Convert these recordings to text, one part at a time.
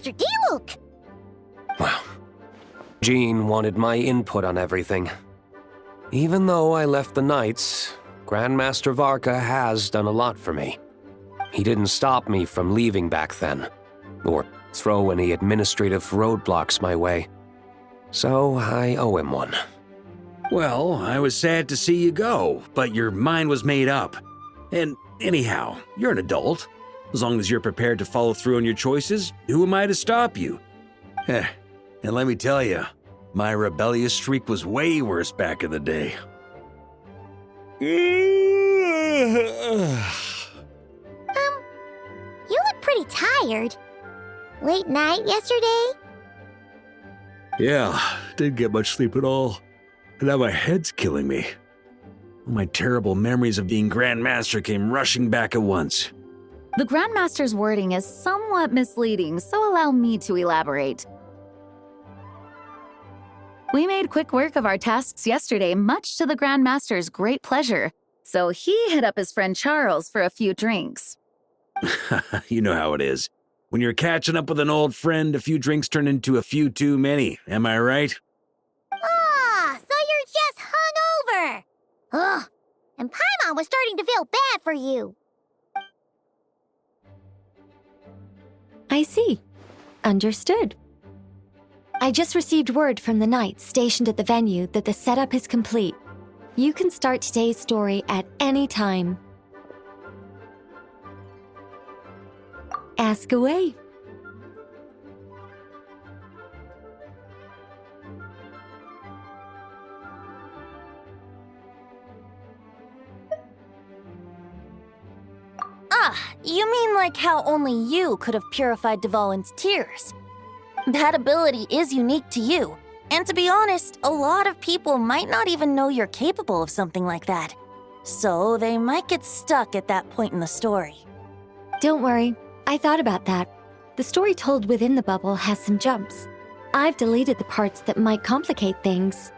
Mr. Diluc! Well, Jean wanted my input on everything. Even though I left the Knights, Grandmaster Varka has done a lot for me. He didn't stop me from leaving back then, or throw any administrative roadblocks my way. So I owe him one. Well, I was sad to see you go, but your mind was made up. And anyhow, you're an adult. As long as you're prepared to follow through on your choices, who am I to stop you? And let me tell you, my rebellious streak was way worse back in the day. You look pretty tired. Late night yesterday? Yeah, didn't get much sleep at all. And now my head's killing me. All my terrible memories of being Grandmaster came rushing back at once. The Grandmaster's wording is somewhat misleading, so allow me to elaborate. We made quick work of our tasks yesterday, much to the Grandmaster's great pleasure, so he hit up his friend Charles for a few drinks. You know how it is. When you're catching up with an old friend, a few drinks turn into a few too many, am I right? Ah, so you're just hungover! Ugh, and Paimon was starting to feel bad for you. I see. Understood. I just received word from the Knights stationed at the venue that the setup is complete. You can start today's story at any time. Ask away. Ah, you mean like how only you could have purified Dvalin's tears? That ability is unique to you, and to be honest, a lot of people might not even know you're capable of something like that. So they might get stuck at that point in the story. Don't worry, I thought about that. The story told within the bubble has some jumps. I've deleted the parts that might complicate things.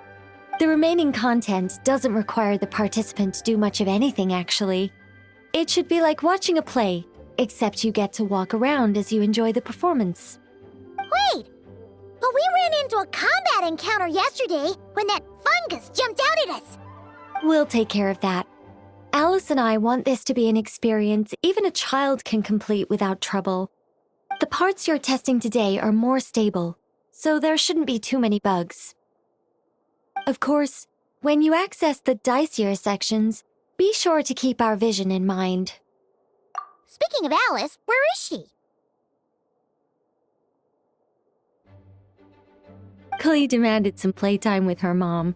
The remaining content doesn't require the participant to do much of anything, actually. It should be like watching a play, except you get to walk around as you enjoy the performance. Wait! But we ran into a combat encounter yesterday when that fungus jumped out at us! We'll take care of that. Alice and I want this to be an experience even a child can complete without trouble. The parts you're testing today are more stable, so there shouldn't be too many bugs. Of course, when you access the dicier sections, be sure to keep our vision in mind. Speaking of Alice, where is she? Klee demanded some playtime with her mom.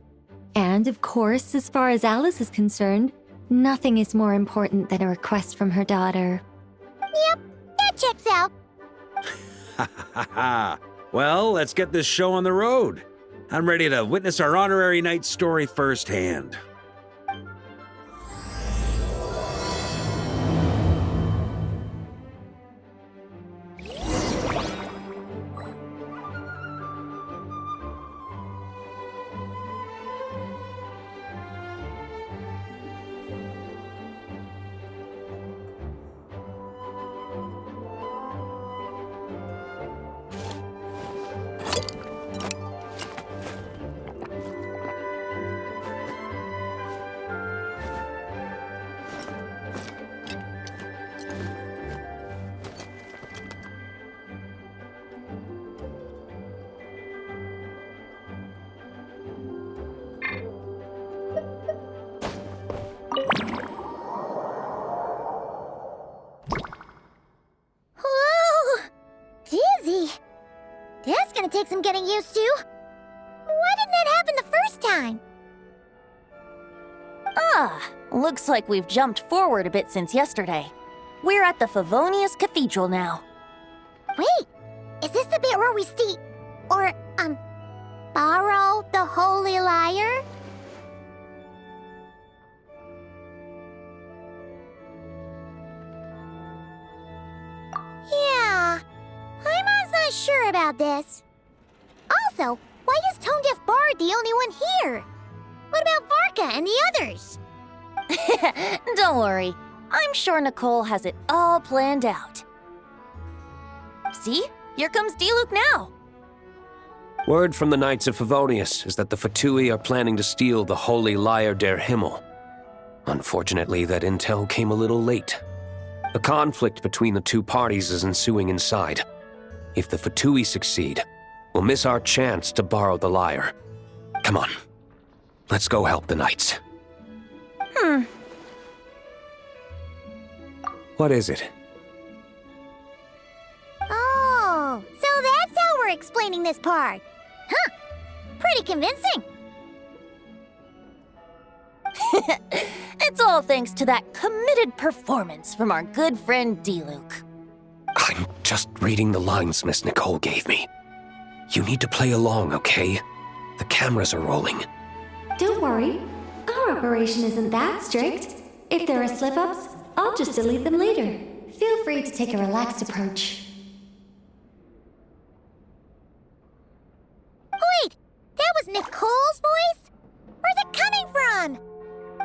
And of course, as far as Alice is concerned, nothing is more important than a request from her daughter. Yep, that checks out. Ha ha ha! Well, let's get this show on the road. I'm ready to witness our honorary knight's story firsthand. That's gonna take some getting used to. Why didn't that happen the first time? Ah, looks like we've jumped forward a bit since yesterday. We're at the Favonius Cathedral now. Wait, is this the bit where we borrow the Holy Lyre? Yeah, Paimon's not sure about this. Also, why is Tone Deaf Bard the only one here? What about Varka and the others? Don't worry, I'm sure Nicole has it all planned out. See? Here comes Diluc now. Word from the Knights of Favonius is that the Fatui are planning to steal the Holy Lyre der Himmel. Unfortunately, that intel came a little late. A conflict between the two parties is ensuing inside. If the Fatui succeed, we'll miss our chance to borrow the lyre. Come on, let's go help the Knights. What is it? Oh, so that's how we're explaining this part. Huh, pretty convincing. It's all thanks to that committed performance from our good friend Diluc. I'm just reading the lines Miss Nicole gave me. You need to play along, okay? The cameras are rolling. Don't worry. Our operation isn't that strict. If there are slip-ups, I'll just delete them later. Feel free to take a relaxed approach. Wait, that was Nicole's voice? Where's it coming from?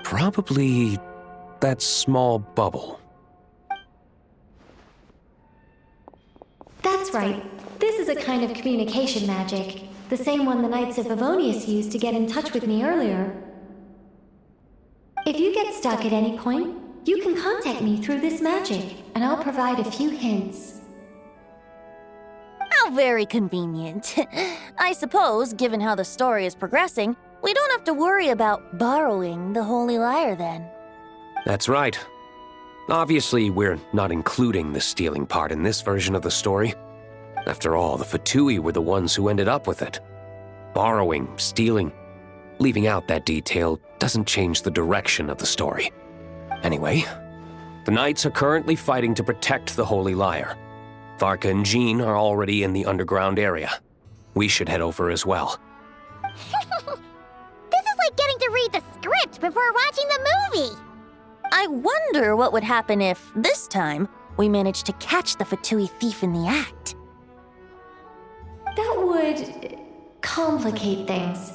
Probably that small bubble. That's right. This is a kind of communication magic. The same one the Knights of Favonius used to get in touch with me earlier. If you get stuck at any point, you can contact me through this magic, and I'll provide a few hints. How very convenient. I suppose, given how the story is progressing, we don't have to worry about borrowing the Holy Lyre then. That's right. Obviously, we're not including the stealing part in this version of the story. After all, the Fatui were the ones who ended up with it. Borrowing, stealing, leaving out that detail doesn't change the direction of the story. Anyway, the Knights are currently fighting to protect the Holy Lyre. Varka and Jean are already in the underground area. We should head over as well. This is like getting to read the script before watching the movie. I wonder what would happen if, this time, we managed to catch the Fatui thief in the act. That would complicate things.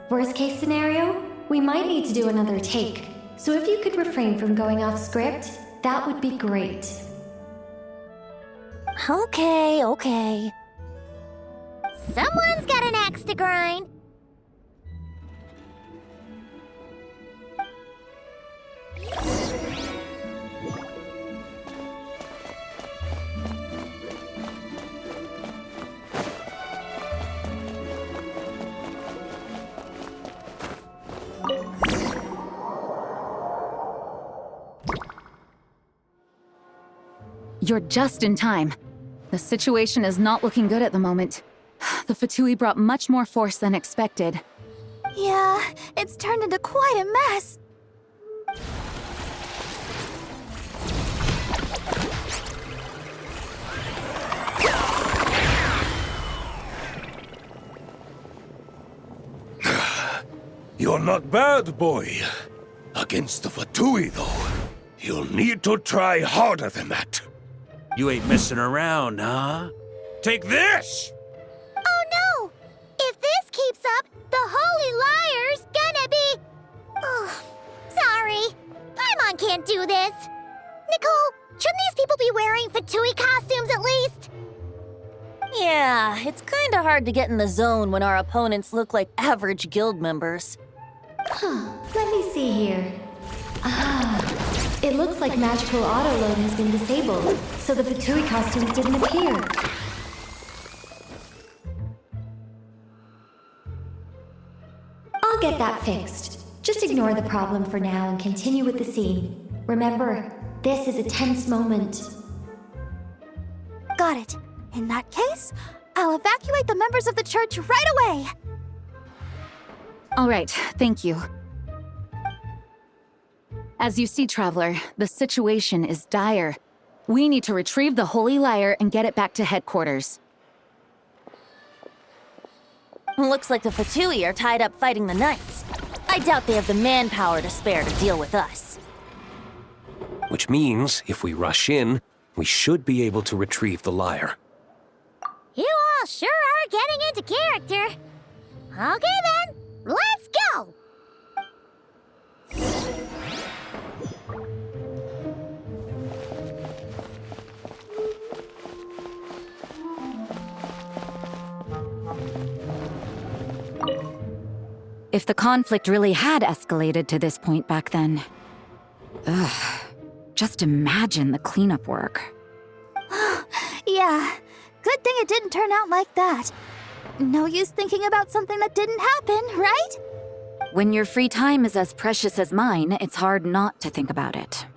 Worst case scenario, we might need to do another take. So if you could refrain from going off script, that would be great. Okay. Someone's got an axe to grind. You're just in time. The situation is not looking good at the moment. The Fatui brought much more force than expected. Yeah, it's turned into quite a mess. You're not bad, boy. Against the Fatui, though, you'll need to try harder than that. You ain't messing around, huh? Take this! Oh no! If this keeps up, the Holy Lyre's gonna be... Oh, sorry. Paimon can't do this. Nicole, shouldn't these people be wearing Fatui costumes at least? Yeah, it's kinda hard to get in the zone when our opponents look like average guild members. Let me see here. It looks like magical autoload has been disabled, so the Fatui costumes didn't appear. I'll get that fixed. Just ignore the problem for now and continue with the scene. Remember, this is a tense moment. Got it. In that case, I'll evacuate the members of the church right away. All right, thank you. As you see, Traveler, the situation is dire. We need to retrieve the Holy Lyre and get it back to headquarters. Looks like the Fatui are tied up fighting the Knights. I doubt they have the manpower to spare to deal with us. Which means, if we rush in, we should be able to retrieve the lyre. You all sure are getting into character. Okay then, let's go! If the conflict really had escalated to this point back then. Ugh. Just imagine the cleanup work. Yeah, good thing it didn't turn out like that. No use thinking about something that didn't happen, right? When your free time is as precious as mine, it's hard not to think about it.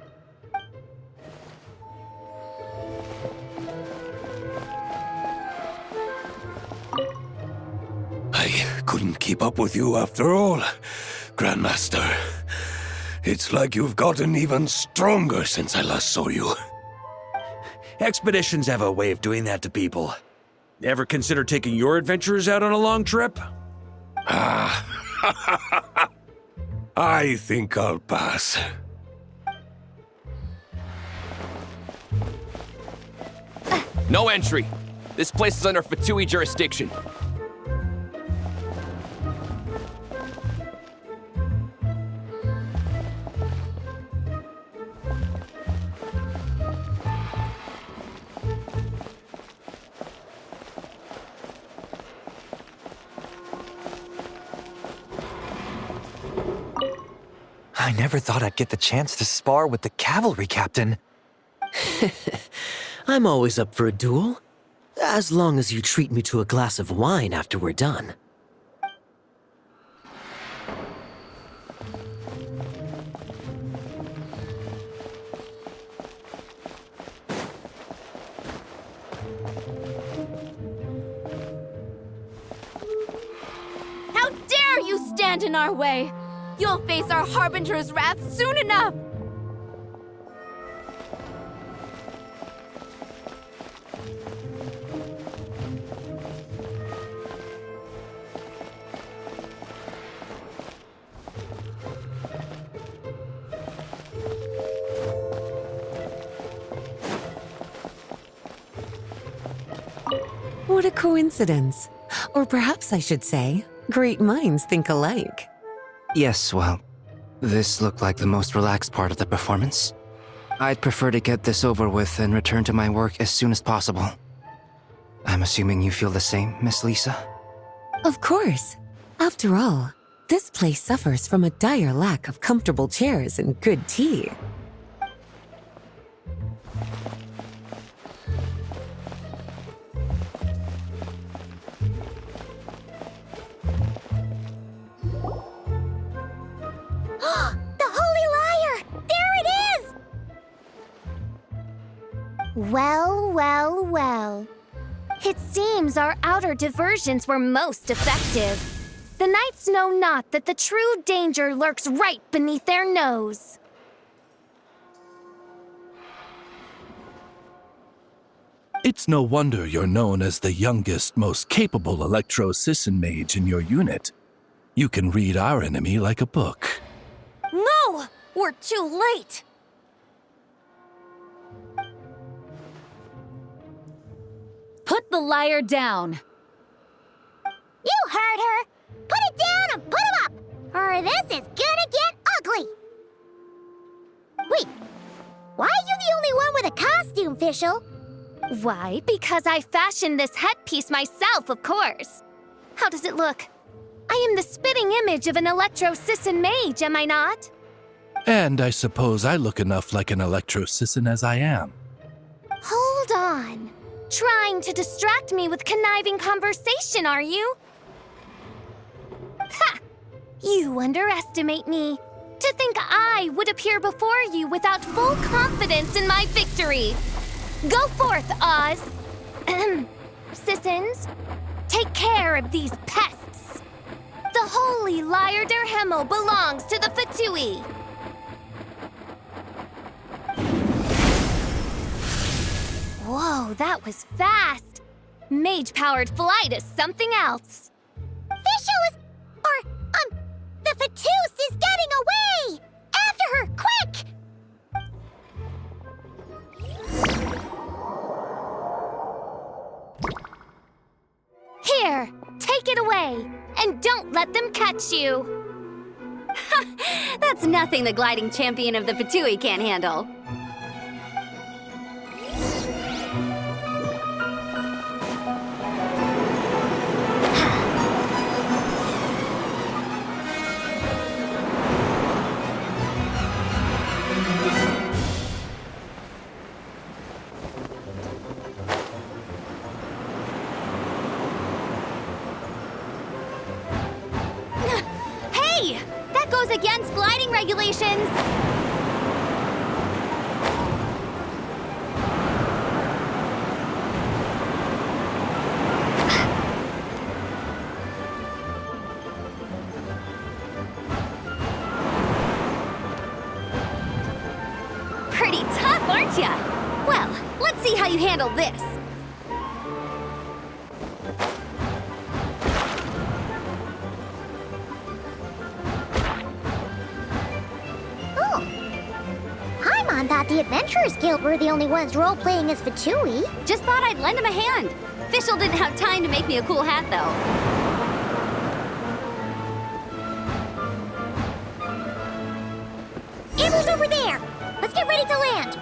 I couldn't keep up with you after all, Grandmaster. It's like you've gotten even stronger since I last saw you. Expeditions have a way of doing that to people. Ever consider taking your adventurers out on a long trip? I think I'll pass. No entry. This place is under Fatui jurisdiction. I never thought I'd get the chance to spar with the cavalry captain. I'm always up for a duel, as long as you treat me to a glass of wine after we're done. How dare you stand in our way! You'll face our Harbinger's wrath soon enough! What a coincidence. Or perhaps I should say, great minds think alike. Yes, well, this looked like the most relaxed part of the performance. I'd prefer to get this over with and return to my work as soon as possible. I'm assuming you feel the same, Miss Lisa? Of course. After all, this place suffers from a dire lack of comfortable chairs and good tea. The Holy Liar! There it is! Well, well, well. It seems our outer diversions were most effective. The knights know not that the true danger lurks right beneath their nose. It's no wonder you're known as the youngest, most capable Electro-Sisson mage in your unit. You can read our enemy like a book. No! We're too late! Put the liar down. You heard her! Put it down and put him up! Or this is gonna get ugly! Wait, why are you the only one with a costume, Fischl? Why? Because I fashioned this headpiece myself, of course. How does it look? I am the spitting image of an Electro-Sisson mage, am I not? And I suppose I look enough like an Electro-Sisson as I am. Hold on. Trying to distract me with conniving conversation, are you? Ha! You underestimate me. To think I would appear before you without full confidence in my victory. Go forth, Oz. Sissons, take care of these pests. The Holy Liar der Himmel belongs to the Fatui. Whoa, that was fast. Mage-powered flight is something else. Fischl is... the Fatus is getting away! After her, quick! Here, take it away, and don't let them catch you. That's nothing the gliding champion of the Fatui can't handle. goes against gliding regulations! Pretty tough, aren't ya? Well, let's see how you handle this. Oh. Paimon thought the Adventurers Guild were the only ones role-playing as Fatui. Just thought I'd lend him a hand. Fischl didn't have time to make me a cool hat, though. Amber's over there! Let's get ready to land!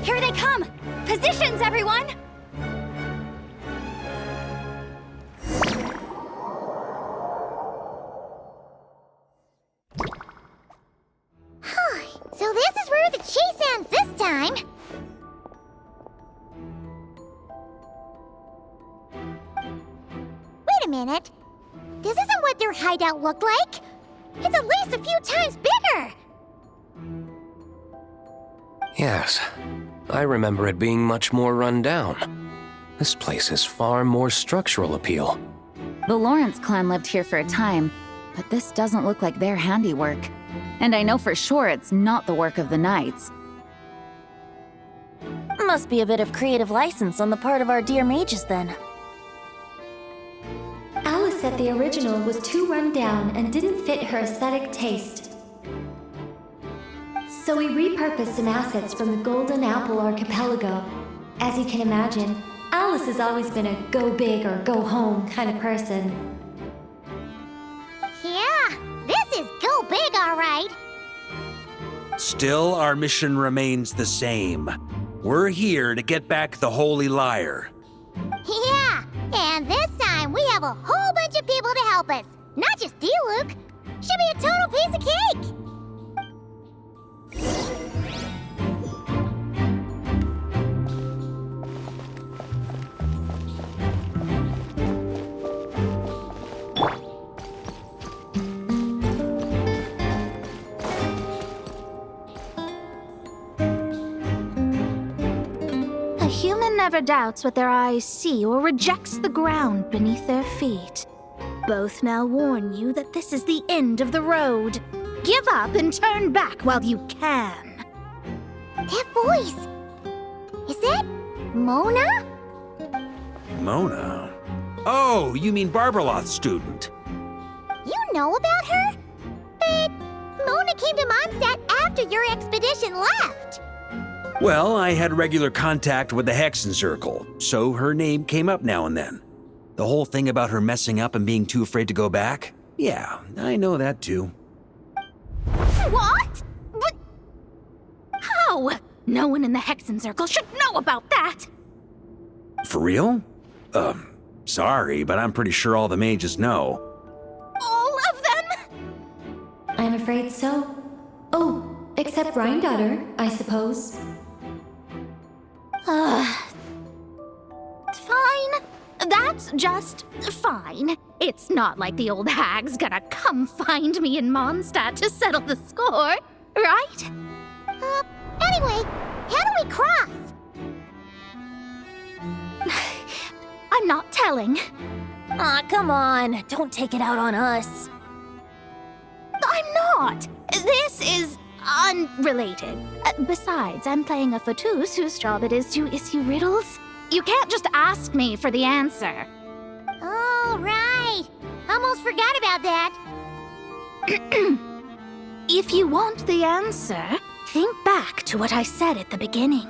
Here they come! Positions, everyone! So this is where the chase ends this time. Wait a minute. This isn't what their hideout looked like. It's at least a few times bigger. Yes, I remember it being much more run down. This place has far more structural appeal. The Lawrence clan lived here for a time, but this doesn't look like their handiwork. And I know for sure it's not the work of the Knights. Must be a bit of creative license on the part of our dear mages, then. Alice said the original was too run down and didn't fit her aesthetic taste. So we repurposed some assets from the Golden Apple Archipelago. As you can imagine, Alice has always been a go big or go home kind of person. Yeah, this is go big, all right. Still, our mission remains the same. We're here to get back the Holy Lyre. Yeah, and this time we have a whole bunch of people to help us. Not just Diluc. Should be a total piece of cake. A human never doubts what their eyes see or rejects the ground beneath their feet. Both now warn you that this is the end of the road. Give up and turn back while you can. That voice. Is that Mona? Mona? Oh, you mean Barbarloth's student. You know about her? But Mona came to Mondstadt after your expedition left. Well, I had regular contact with the Hexen Circle, so her name came up now and then. The whole thing about her messing up and being too afraid to go back? Yeah, I know that too. What? But how? No one in the Hexen Circle should know about that. For real? Sorry, but I'm pretty sure all the mages know. All of them? I'm afraid so. Oh, except Rhindaughter, I suppose. Fine. That's just fine. It's not like the old hag's gonna come find me in Mondstadt to settle the score, right? Anyway, how do we cross? I'm not telling. Aw, come on. Don't take it out on us. I'm not. This is unrelated. Besides, I'm playing a Fatus whose job it is to issue riddles. You can't just ask me for the answer. Oh, right. Almost forgot about that. If you want the answer, think back to what I said at the beginning.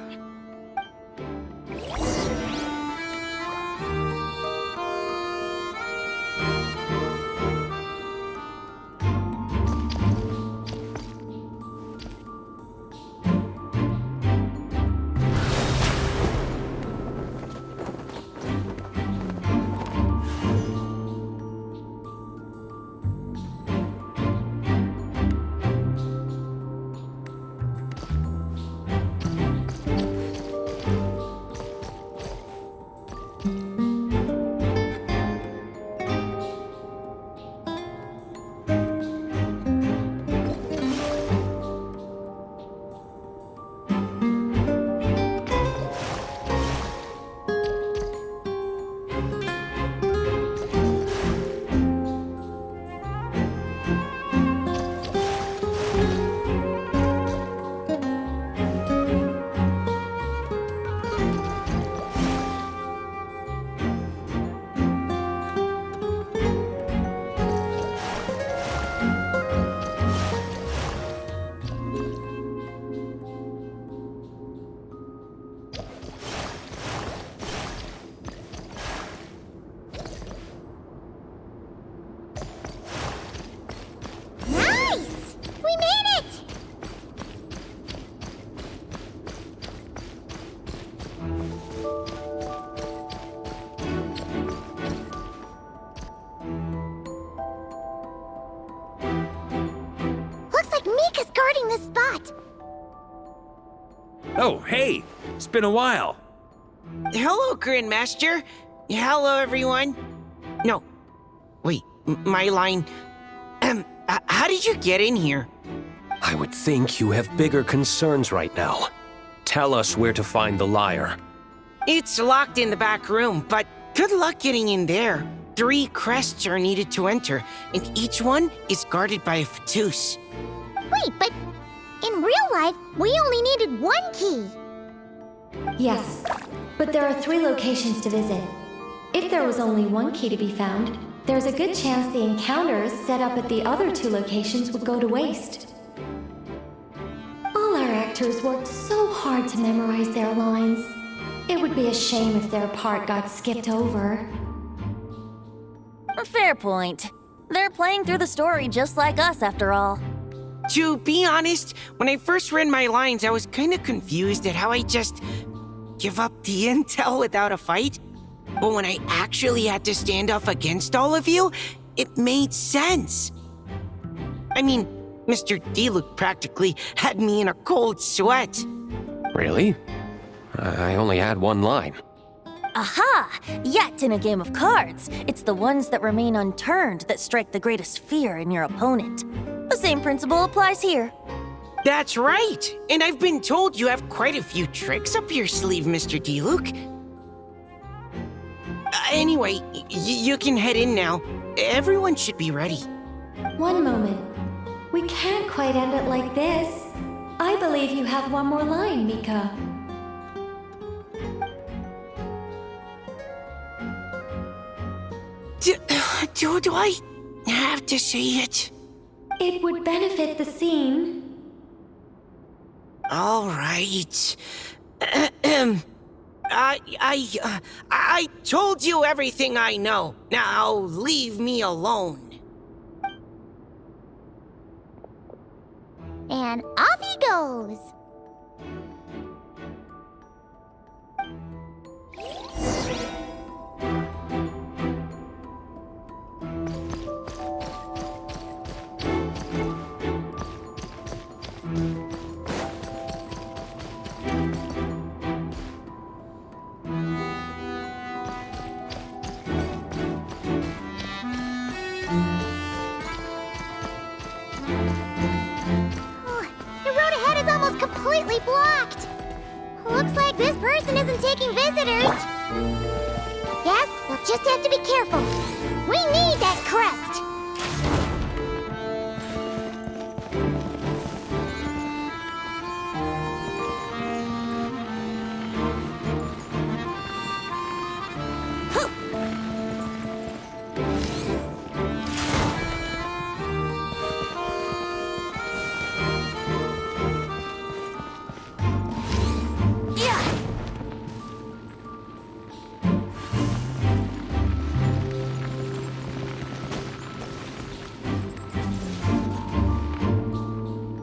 Oh, hey! It's been a while. Hello, Grandmaster. Hello, everyone. No. Wait, my line. How did you get in here? I would think you have bigger concerns right now. Tell us where to find the lyre. It's locked in the back room, but good luck getting in there. 3 crests are needed to enter, and each one is guarded by a Fatus. Wait, but in real life, we only needed 1 key. Yes, but there are 3 locations to visit. If there was only 1 key to be found, there's a good chance the encounters set up at the other 2 locations would go to waste. All our actors worked so hard to memorize their lines. It would be a shame if their part got skipped over. Fair point. They're playing through the story just like us, after all. To be honest, when I first read my lines, I was kind of confused at how I just give up the intel without a fight. But when I actually had to stand up against all of you, it made sense. I mean, Mr. Diluc practically had me in a cold sweat. Really? I only had 1 line. Aha! Yet in a game of cards, it's the ones that remain unturned that strike the greatest fear in your opponent. The same principle applies here. That's right! And I've been told you have quite a few tricks up your sleeve, Mr. Diluc. Anyway, you can head in now. Everyone should be ready. One moment. We can't quite end it like this. I believe you have 1 more line, Mika. Do I have to say it? It would benefit the scene. All right. I told you everything I know. Now leave me alone. And off he goes. Completely blocked. Looks like this person isn't taking visitors. Yes, we'll just have to be careful. We need that crest.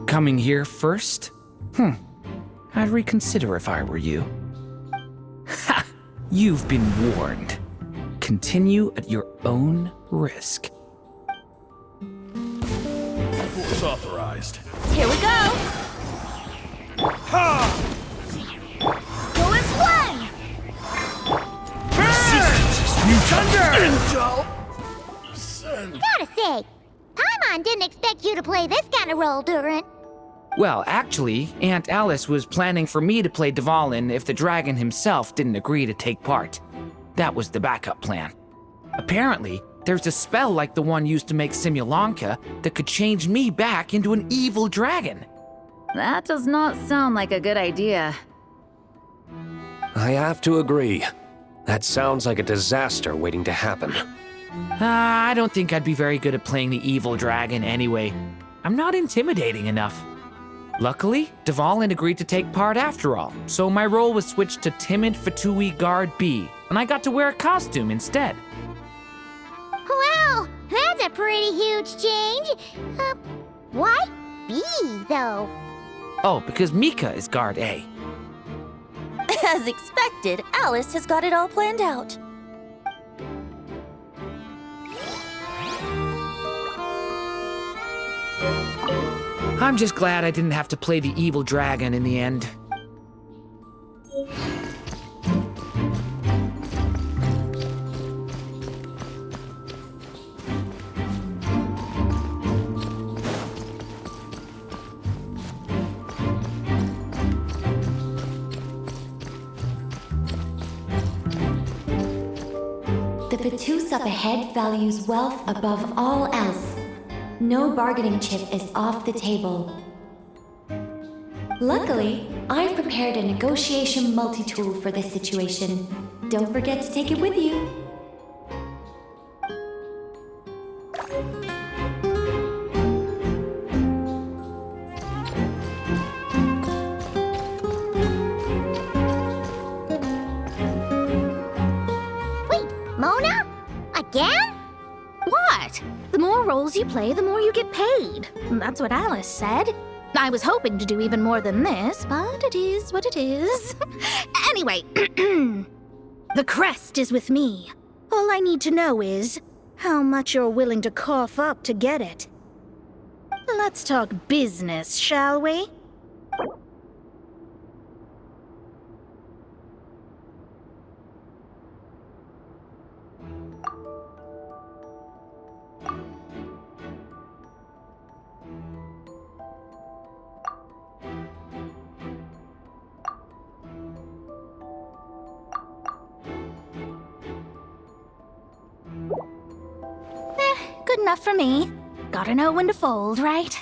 Coming here first? I'd reconsider if I were you. Ha! You've been warned. Continue at your own risk. Force authorized. Here we go! Ha! Go as one! Thunder! Gotta say, Paimon didn't expect you to play this kind of role, Durin. Well, actually, Aunt Alice was planning for me to play Dvalin if the dragon himself didn't agree to take part. That was the backup plan. Apparently, there's a spell like the one used to make Simulanka that could change me back into an evil dragon. That does not sound like a good idea. I have to agree. That sounds like a disaster waiting to happen. I don't think I'd be very good at playing the evil dragon anyway. I'm not intimidating enough. Luckily, Dvalin agreed to take part after all, so my role was switched to timid Fatui Guard B, and I got to wear a costume instead. Wow, that's a pretty huge change. Why B, though? Oh, because Mika is Guard A. As expected, Alice has got it all planned out. I'm just glad I didn't have to play the evil dragon in the end. Vatus up ahead values wealth above all else. No bargaining chip is off the table. Luckily, I've prepared a negotiation multi-tool for this situation. Don't forget to take it with you. Mona? Again? What? The more roles you play, the more you get paid. That's what Alice said. I was hoping to do even more than this, but it is what it is. Anyway, the crest is with me. All I need to know is how much you're willing to cough up to get it. Let's talk business, shall we? Good enough for me. Gotta know when to fold, right?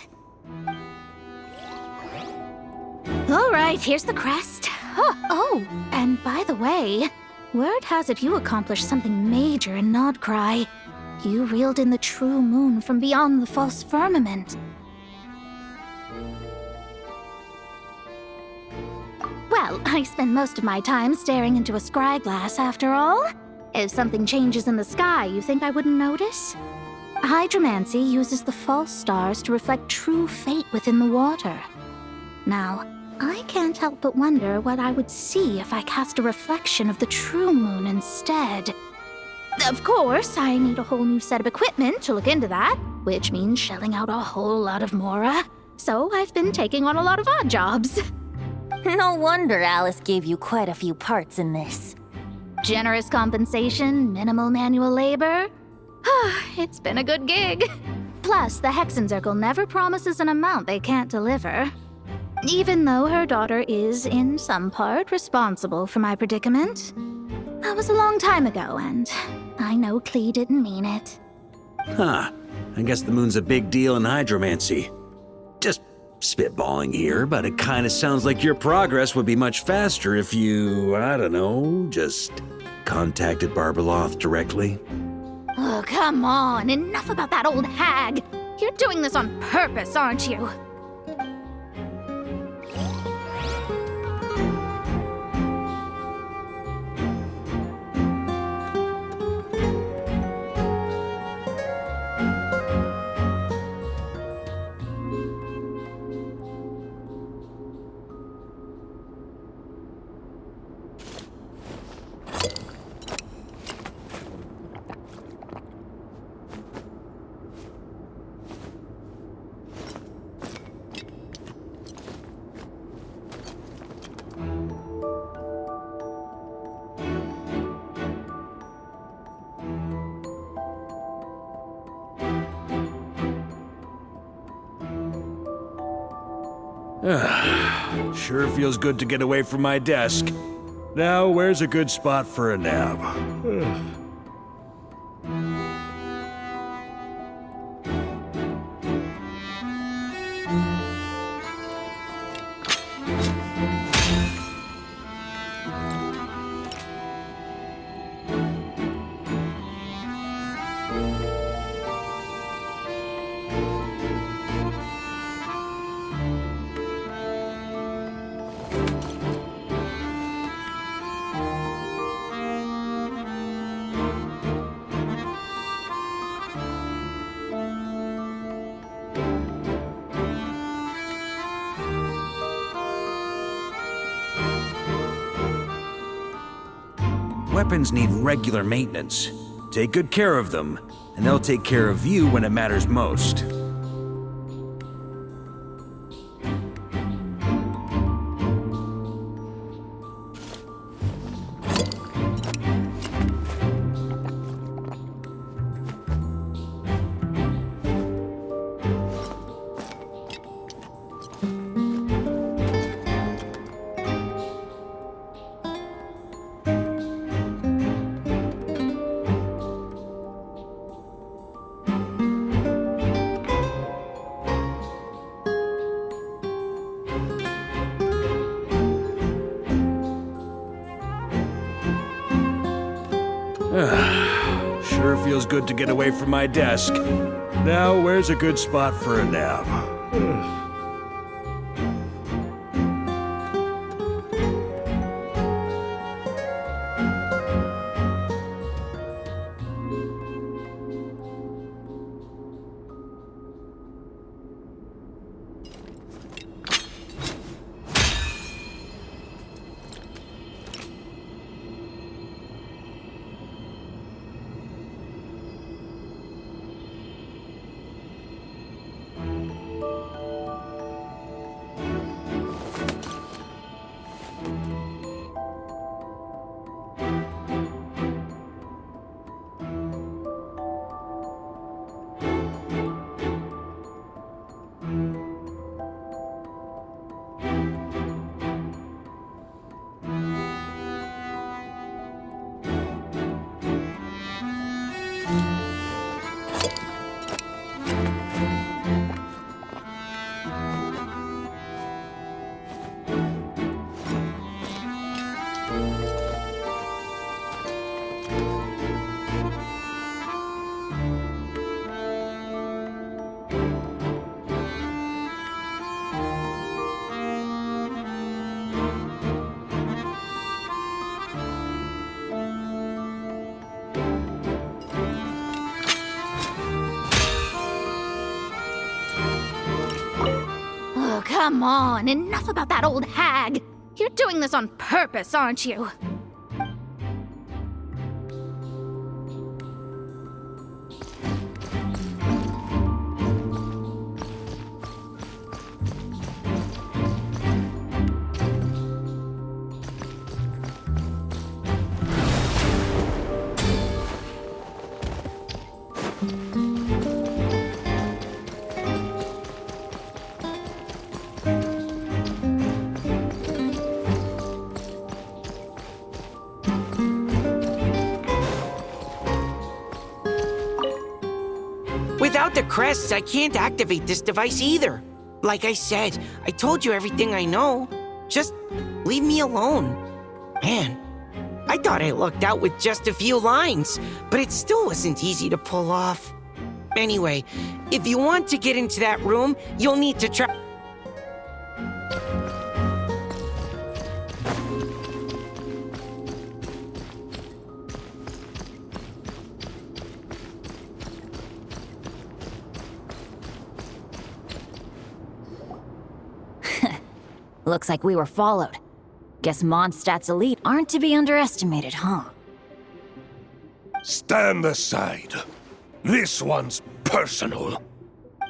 All right, here's the crest. Oh, and by the way, word has it you accomplished something major in Nodcry. You reeled in the true moon from beyond the false firmament. Well, I spend most of my time staring into a scryglass after all. If something changes in the sky, you think I wouldn't notice? Hydromancy uses the false stars to reflect true fate within the water. Now, I can't help but wonder what I would see if I cast a reflection of the true moon instead. Of course, I need a whole new set of equipment to look into that, which means shelling out a whole lot of mora. So I've been taking on a lot of odd jobs. No wonder Alice gave you quite a few parts in this. Generous compensation, minimal manual labor. It's been a good gig. Plus, the Hexen Circle never promises an amount they can't deliver. Even though her daughter is, in some part, responsible for my predicament. That was a long time ago, and I know Klee didn't mean it. Huh. I guess the moon's a big deal in hydromancy. Just spitballing here, but it kind of sounds like your progress would be much faster if you, I don't know, just contacted Barbeloth directly. Oh, come on. Enough about that old hag. You're doing this on purpose, aren't you? Sure feels good to get away from my desk. Now, where's a good spot for a nap? Weapons need regular maintenance. Take good care of them, and they'll take care of you when it matters most. Sure feels good to get away from my desk. Now, where's a good spot for a nap? Oh, come on. Enough about that old hag. You're doing this on purpose, aren't you? Without the crests, I can't activate this device either. Like I said, I told you everything I know. Just leave me alone. Man, I thought I lucked out with just a few lines, but it still wasn't easy to pull off. Anyway, if you want to get into that room, you'll need to try... Looks like we were followed. Guess Mondstadt's elite aren't to be underestimated, huh? Stand aside. This one's personal.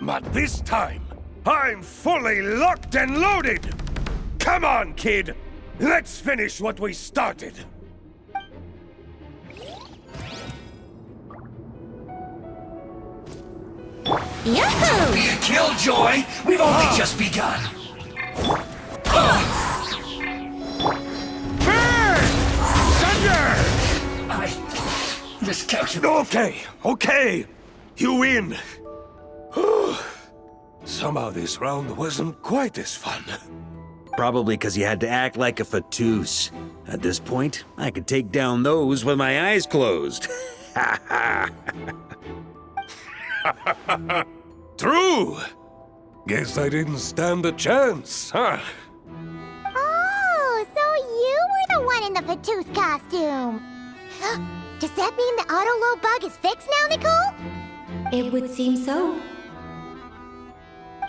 But this time, I'm fully locked and loaded! Come on, kid! Let's finish what we started! Yahoo! Be a killjoy! We've only just begun! I miscalculated. Okay. You win. Somehow this round wasn't quite as fun. Probably because you had to act like a fatous. At this point, I could take down those with my eyes closed. True. Guess I didn't stand a chance, huh? Oh, so you were the one in the Fatous costume. Does that mean the auto-load bug is fixed now, Nicole? It would seem so.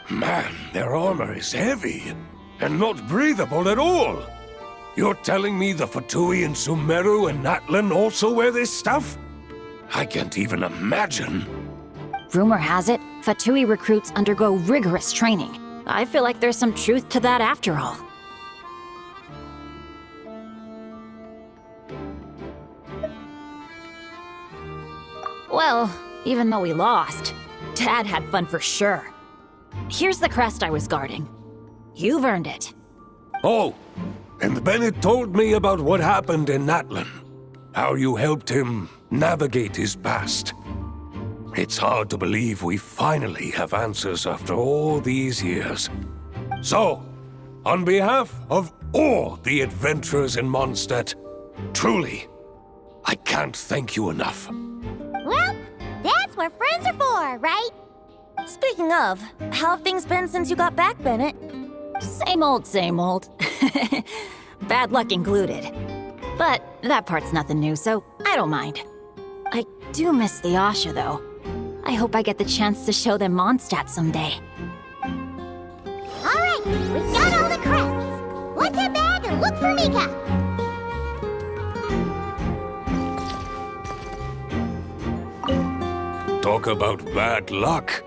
Man, their armor is heavy and not breathable at all. You're telling me the Fatui in Sumeru and Natlan also wear this stuff? I can't even imagine. Rumor has it, Fatui recruits undergo rigorous training. I feel like there's some truth to that after all. Well, even though we lost, Dad had fun for sure. Here's the crest I was guarding. You've earned it. Oh, and Bennett told me about what happened in Natlan. How you helped him navigate his past. It's hard to believe we finally have answers after all these years. So, on behalf of all the adventurers in Mondstadt, truly, I can't thank you enough. Well, that's what friends are for, right? Speaking of, how have things been since you got back, Bennett? Same old, same old. Bad luck included. But that part's nothing new, so I don't mind. I do miss the Asha, though. I hope I get the chance to show them Mondstadt someday. All right, we've got all the crests. Let's head back and look for Mika. Talk about bad luck.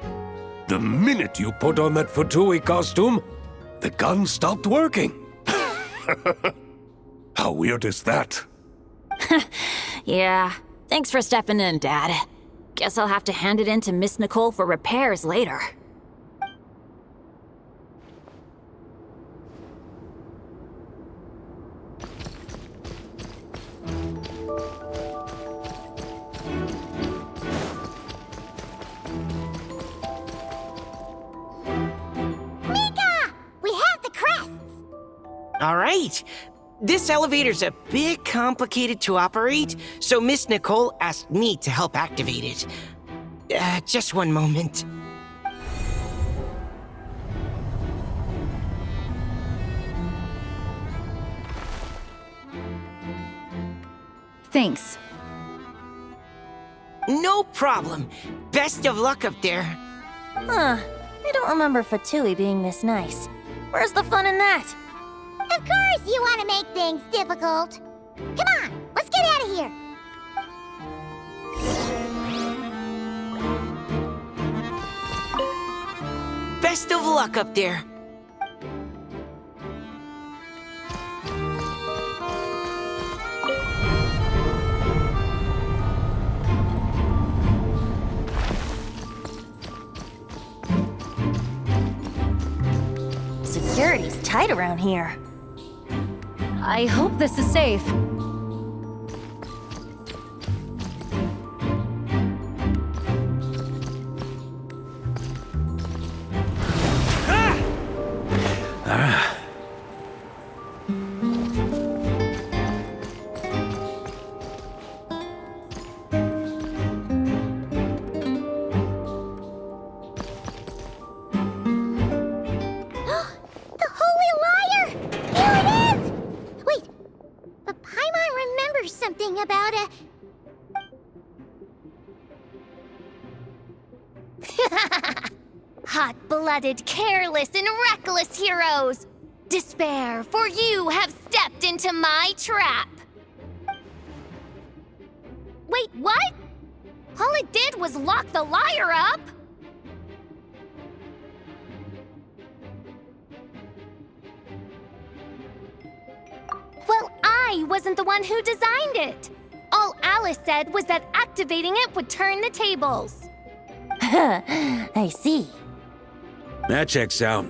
The minute you put on that Fatui costume, the gun stopped working. How weird is that? Yeah, thanks for stepping in, Dad. Guess I'll have to hand it in to Miss Nicole for repairs later. All right. This elevator's a bit complicated to operate, so Miss Nicole asked me to help activate it. Just one moment. Thanks. No problem. Best of luck up there. Huh. I don't remember Fatui being this nice. Where's the fun in that? Of course you want to make things difficult. Come on, let's get out of here. Best of luck up there. Security's tight around here. I hope this is safe. About a... Hot-blooded, careless, and reckless heroes! Despair, for you have stepped into my trap! Wait, what? All it did was lock the liar up? Well, I wasn't the one who designed it. All Alice said was that activating it would turn the tables. I see. That checks out.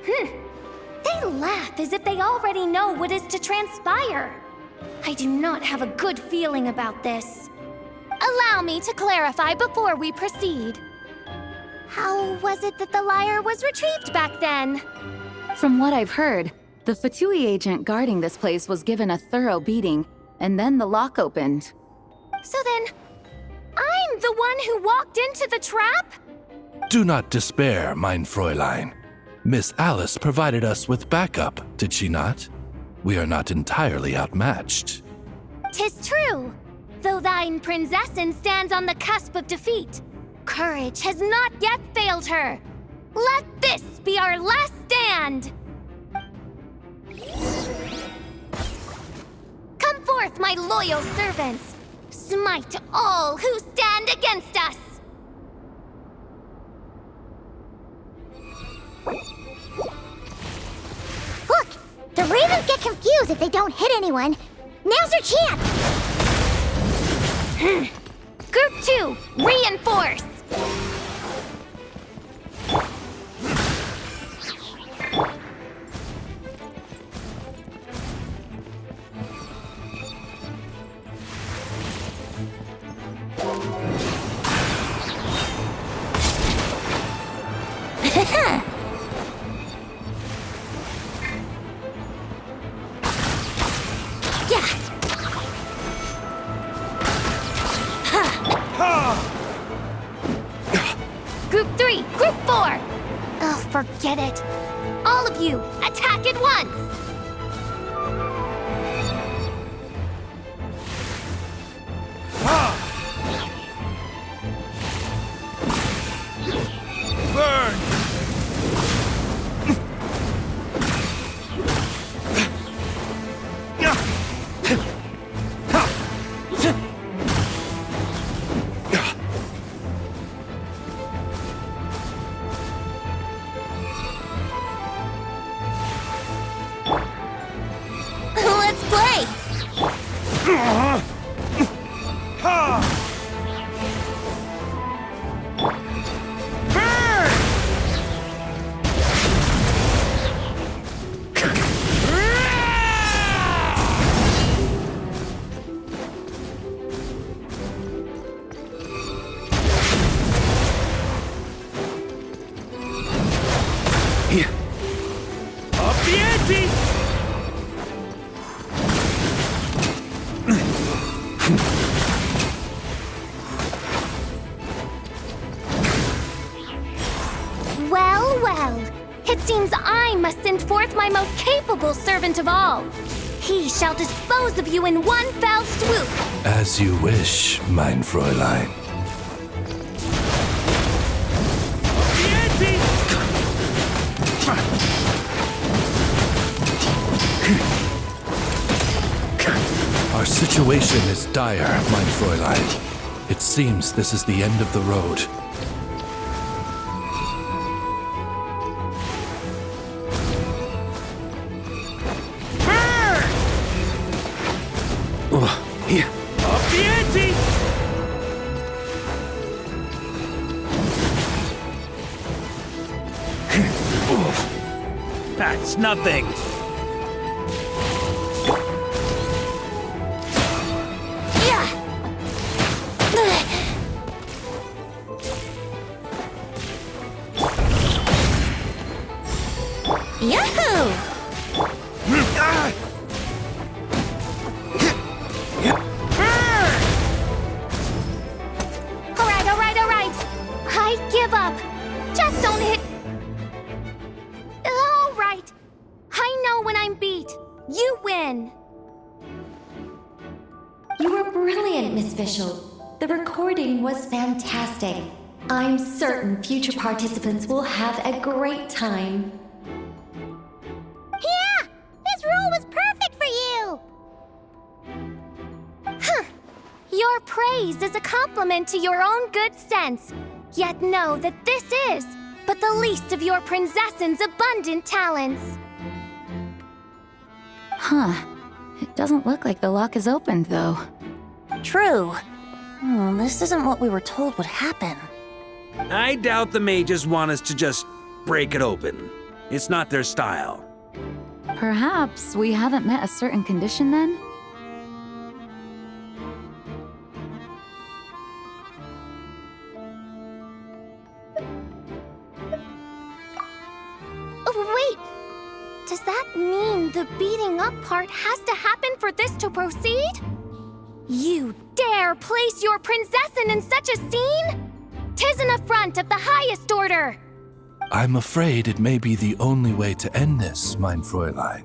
They laugh as if they already know what is to transpire. I do not have a good feeling about this. Allow me to clarify before we proceed. How was it that the liar was retrieved back then? From what I've heard, the Fatui agent guarding this place was given a thorough beating, and then the lock opened. So then, I'm the one who walked into the trap? Do not despair, mein Fräulein. Miss Alice provided us with backup, did she not? We are not entirely outmatched. 'Tis true. Though thine Prinzessin stands on the cusp of defeat, courage has not yet failed her. Let this be our last stand! Come forth, my loyal servants! Smite all who stand against us! Look! The ravens get confused if they don't hit anyone. Now's your chance! Group 2, reinforce! Forget it. All of you, attack at once! Let's play! Up the ante! Well, well. It seems I must send forth my most capable servant of all. He shall dispose of you in one fell swoop. As you wish, mein Fräulein. Our situation is dire, mein Fräulein. It seems this is the end of the road. Here. Up the ante! That's nothing. Yahoo! Alright. I give up. Just don't hit. Alright. I know when I'm beat. You win. You were brilliant, Miss Fischl. The recording was fantastic. I'm certain future participants will have a great time. Yeah! This rule was perfect for you! Huh. Your praise is a compliment to your own good sense. Yet know that this is but the least of your princess's abundant talents. Huh. It doesn't look like the lock is opened, though. True. This isn't what we were told would happen. I doubt the mages want us to just break it open. It's not their style. Perhaps we haven't met a certain condition then? Oh, wait! Does that mean the beating up part has to happen for this to proceed? You dare place your princessin in such a scene? 'Tis an affront of the highest order! I'm afraid it may be the only way to end this, mein Fräulein.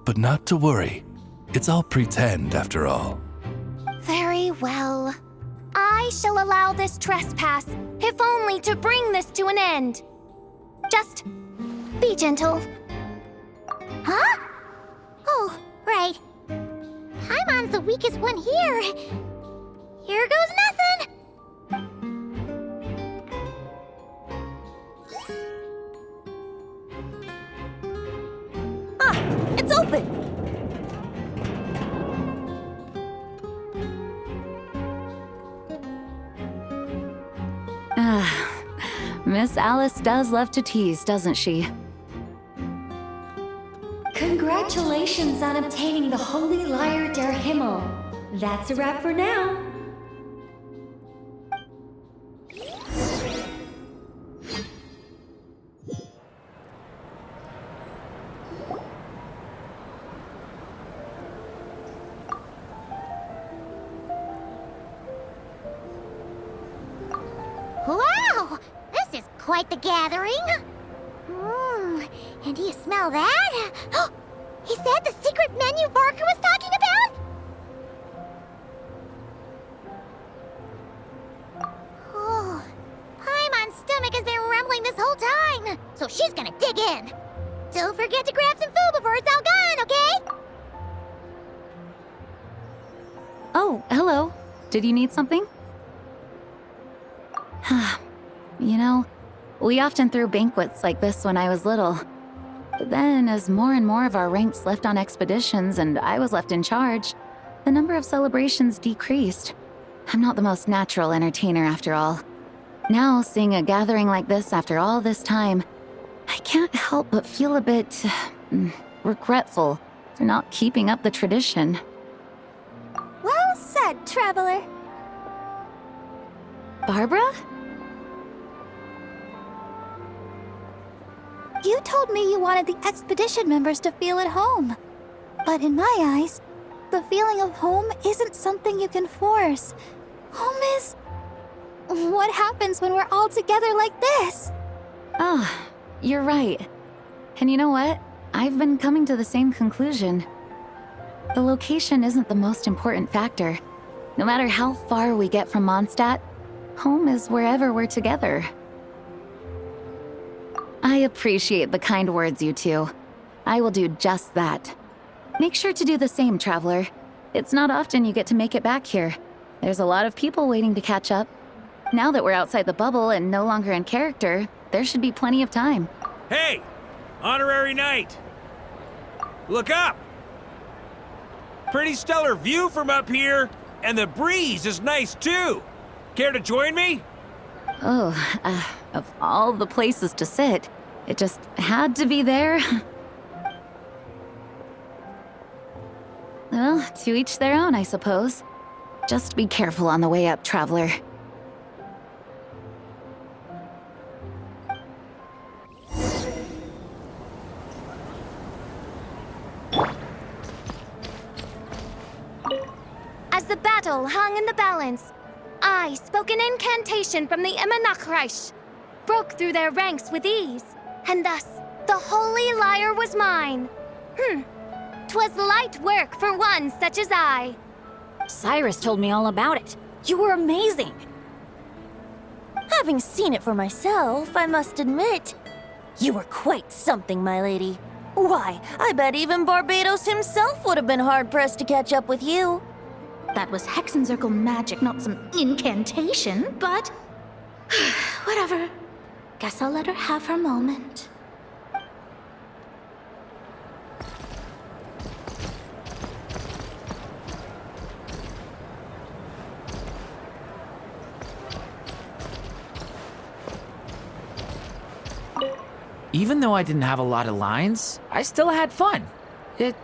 But not to worry. It's all pretend, after all. Very well. I shall allow this trespass, if only to bring this to an end. Just be gentle. Huh? Oh, right. Paimon's the weakest one here. Here goes nothing! It's open! Miss Alice does love to tease, doesn't she? Congratulations on obtaining the Holy Lyre der Himmel. That's a wrap for now. Wow! This is quite the gathering. And do you smell that? Is that the secret menu Varka was talking about? Oh, Paimon's stomach has been rumbling this whole time, so she's gonna dig in. Don't forget to grab some food before it's all gone, okay? Oh, hello. Did you need something? You know, we often threw banquets like this when I was little. But then, as more and more of our ranks left on expeditions and I was left in charge, the number of celebrations decreased. I'm not the most natural entertainer after all. Now, seeing a gathering like this after all this time, I can't help but feel a bit regretful for not keeping up the tradition. Well said, traveler. Barbara? You told me you wanted the expedition members to feel at home. But in my eyes, the feeling of home isn't something you can force. Home is... what happens when we're all together like this? Ah, you're right. And you know what? I've been coming to the same conclusion. The location isn't the most important factor. No matter how far we get from Mondstadt, home is wherever we're together. I appreciate the kind words, you two. I will do just that. Make sure to do the same, traveler. It's not often you get to make it back here. There's a lot of people waiting to catch up. Now that we're outside the bubble and no longer in character, there should be plenty of time. Hey! Honorary Knight! Look up! Pretty stellar view from up here, and the breeze is nice too. Care to join me? Oh, of all the places to sit, it just had to be there. Well, to each their own, I suppose. Just be careful on the way up, traveler. As the battle hung in the balance, I spoke an incantation from the Emanachreich, broke through their ranks with ease, and thus the holy lyre was mine. 'Twas light work for one such as I. Cyrus told me all about it. You were amazing. Having seen it for myself, I must admit, you were quite something, my lady. Why, I bet even Barbados himself would have been hard-pressed to catch up with you. That was Hexencircle magic, not some incantation, but... whatever. Guess I'll let her have her moment. Even though I didn't have a lot of lines, I still had fun. It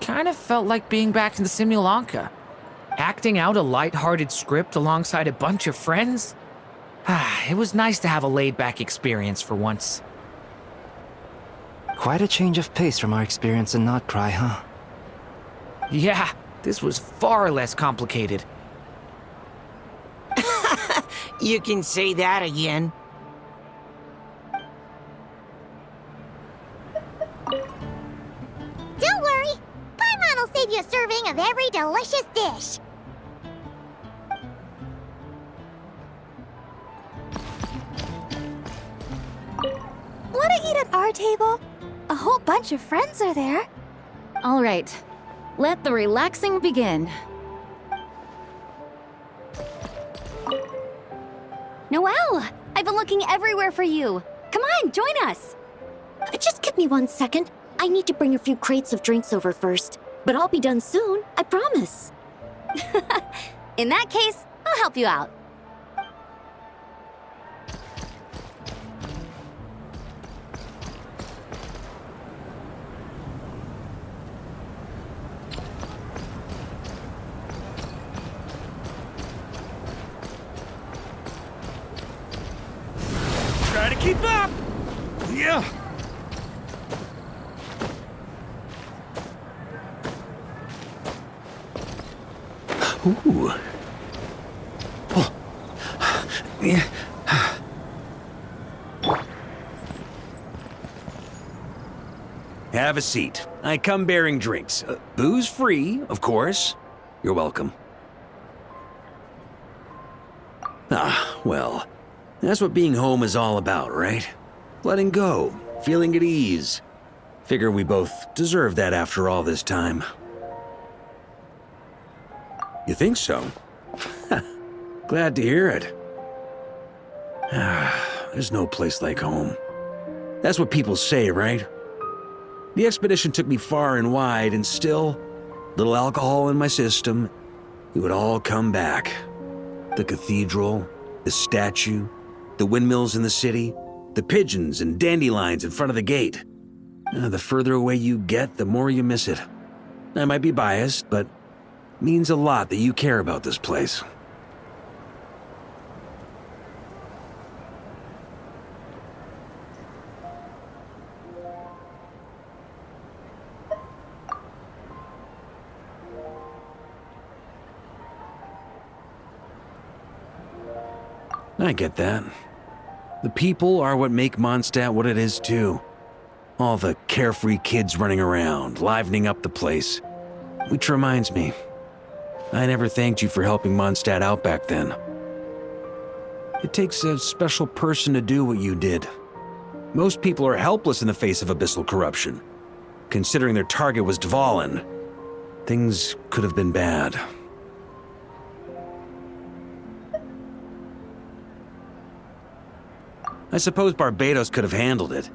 kind of felt like being back in the Simulanka. Acting out a light-hearted script alongside a bunch of friends? It was nice to have a laid-back experience for once. Quite a change of pace from our experience in Notcry, huh? Yeah, this was far less complicated. You can say that again. Don't worry, Paimon will save you a serving of every delicious dish. Wanna eat at our table? A whole bunch of friends are there. All right, let the relaxing begin. Noelle, I've been looking everywhere for you. Come on, join us. Just give me 1 second. I need to bring a few crates of drinks over first. But I'll be done soon, I promise. In that case, I'll help you out. Try to keep up! Yeah! Ooh. Oh. Yeah. Have a seat. I come bearing drinks. Booze free, of course. You're welcome. Ah, well, that's what being home is all about, right? Letting go, feeling at ease. Figure we both deserve that after all this time. You think so? Glad to hear it. There's no place like home. That's what people say, right? The expedition took me far and wide, and still, little alcohol in my system, it would all come back. The cathedral, the statue, the windmills in the city, the pigeons and dandelions in front of the gate. The further away you get, the more you miss it. I might be biased, but it means a lot that you care about this place. I get that. The people are what make Mondstadt what it is, too. All the carefree kids running around, livening up the place. Which reminds me, I never thanked you for helping Mondstadt out back then. It takes a special person to do what you did. Most people are helpless in the face of abyssal corruption. Considering their target was Dvalin, things could have been bad. I suppose Barbados could have handled it,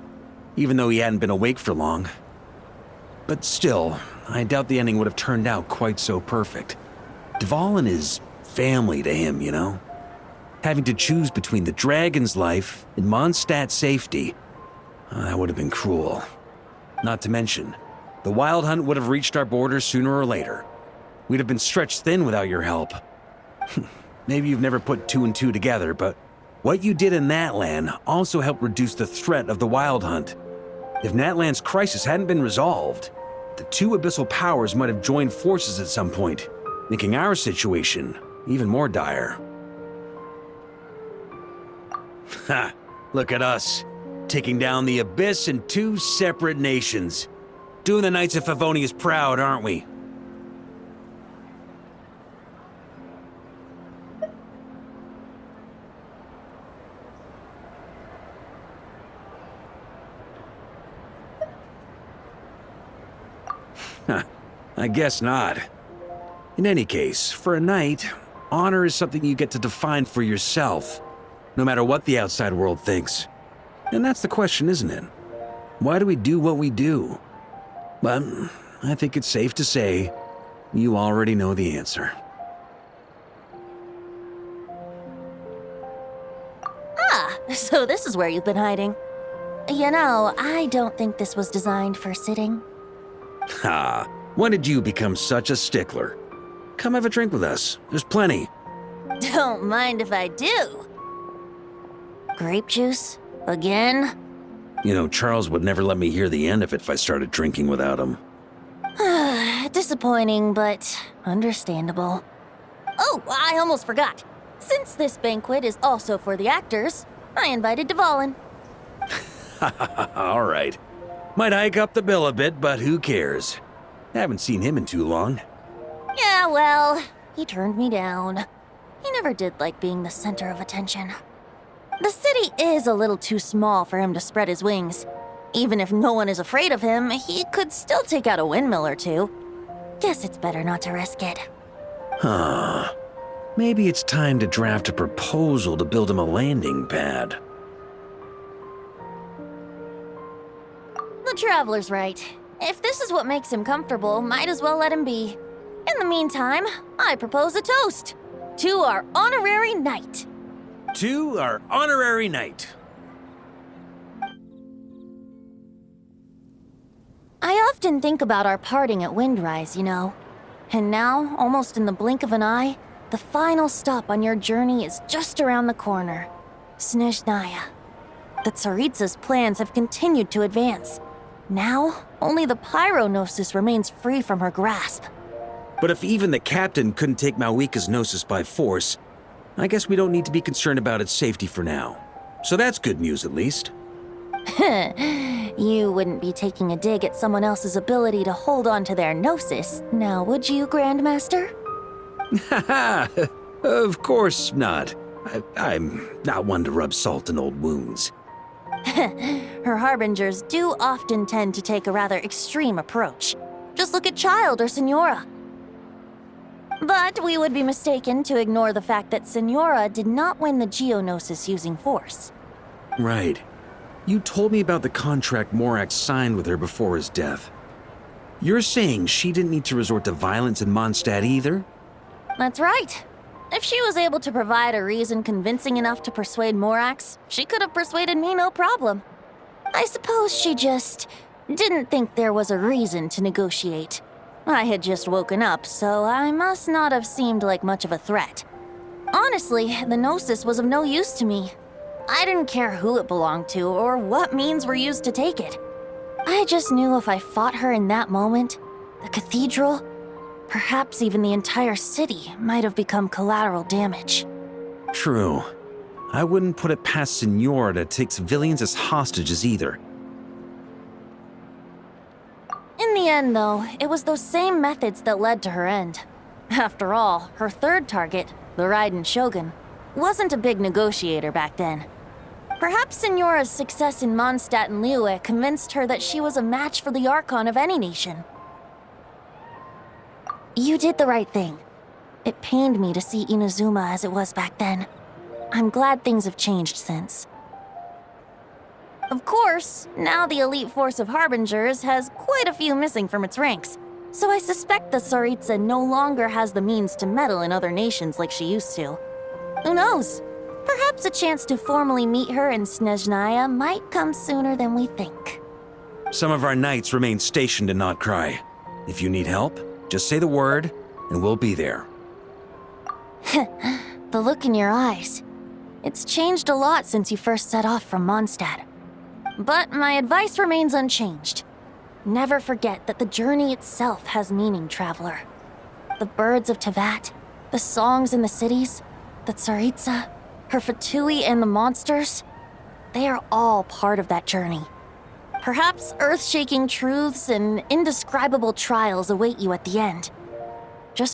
even though he hadn't been awake for long. But still, I doubt the ending would have turned out quite so perfect. Dvalin is family to him, you know? Having to choose between the dragon's life and Mondstadt's safety, that would have been cruel. Not to mention, the Wild Hunt would have reached our borders sooner or later. We'd have been stretched thin without your help. Maybe you've never put two and two together, but what you did in Natlan also helped reduce the threat of the Wild Hunt. If Natlan's crisis hadn't been resolved, the two abyssal powers might have joined forces at some point, making our situation even more dire. Ha! Look at us, taking down the Abyss in two separate nations. Doing the Knights of Favonius proud, aren't we? I guess not. In any case, for a knight, honor is something you get to define for yourself, no matter what the outside world thinks. And that's the question, isn't it? Why do we do what we do? Well, I think it's safe to say you already know the answer. Ah, so this is where you've been hiding. You know, I don't think this was designed for sitting. Ha! When did you become such a stickler? Come have a drink with us. There's plenty. Don't mind if I do. Grape juice? Again? You know, Charles would never let me hear the end of it if I started drinking without him. Disappointing, but understandable. Oh, I almost forgot. Since this banquet is also for the actors, I invited Dvalin. All right. Might hike up the bill a bit, but who cares? Haven't seen him in too long. Yeah, well, he turned me down. He never did like being the center of attention. The city is a little too small for him to spread his wings. Even if no one is afraid of him, he could still take out a windmill or two. Guess it's better not to risk it. Huh. Maybe it's time to draft a proposal to build him a landing pad. The Traveler's right. If this is what makes him comfortable, might as well let him be. In the meantime, I propose a toast to our honorary knight. To our honorary knight. I often think about our parting at Windrise, you know. And now, almost in the blink of an eye, the final stop on your journey is just around the corner. Snezhnaya. The Tsaritsa's plans have continued to advance. Now, only the Pyronosis remains free from her grasp. But if even the captain couldn't take Malwika's Gnosis by force, I guess we don't need to be concerned about its safety for now. So that's good news, at least. You wouldn't be taking a dig at someone else's ability to hold on to their gnosis, now would you, Grandmaster? Haha, of course not. I'm not one to rub salt in old wounds. Her harbingers do often tend to take a rather extreme approach. Just look at Child or Senora. But we would be mistaken to ignore the fact that Senora did not win the Geonosis using force. Right. You told me about the contract Morax signed with her before his death. You're saying she didn't need to resort to violence in Mondstadt either? That's right. If she was able to provide a reason convincing enough to persuade Morax, she could have persuaded me no problem. I suppose she just didn't think there was a reason to negotiate. I had just woken up, so I must not have seemed like much of a threat. Honestly, the Gnosis was of no use to me. I didn't care who it belonged to or what means were used to take it. I just knew if I fought her in that moment, the cathedral, perhaps even the entire city, might have become collateral damage. True. I wouldn't put it past Senora to take civilians as hostages either. In the end, though, it was those same methods that led to her end. After all, her third target, the Raiden Shogun, wasn't a big negotiator back then. Perhaps Senora's success in Mondstadt and Liyue convinced her that she was a match for the Archon of any nation. You did the right thing. It pained me to see Inazuma as it was back then. I'm glad things have changed since. Of course, now the elite force of Harbingers has quite a few missing from its ranks, so I suspect the Tsaritsa no longer has the means to meddle in other nations like she used to. Who knows? Perhaps a chance to formally meet her in Snezhnaya might come sooner than we think. Some of our knights remain stationed in Notcry. If you need help, just say the word, and we'll be there. The look in your eyes. It's changed a lot since you first set off from Mondstadt. But my advice remains unchanged. Never forget that the journey itself has meaning, traveler. The birds of Tevat, the songs in the cities, the Tsaritsa, her Fatui and the monsters, they are all part of that journey. Perhaps earth-shaking truths and indescribable trials await you at the end.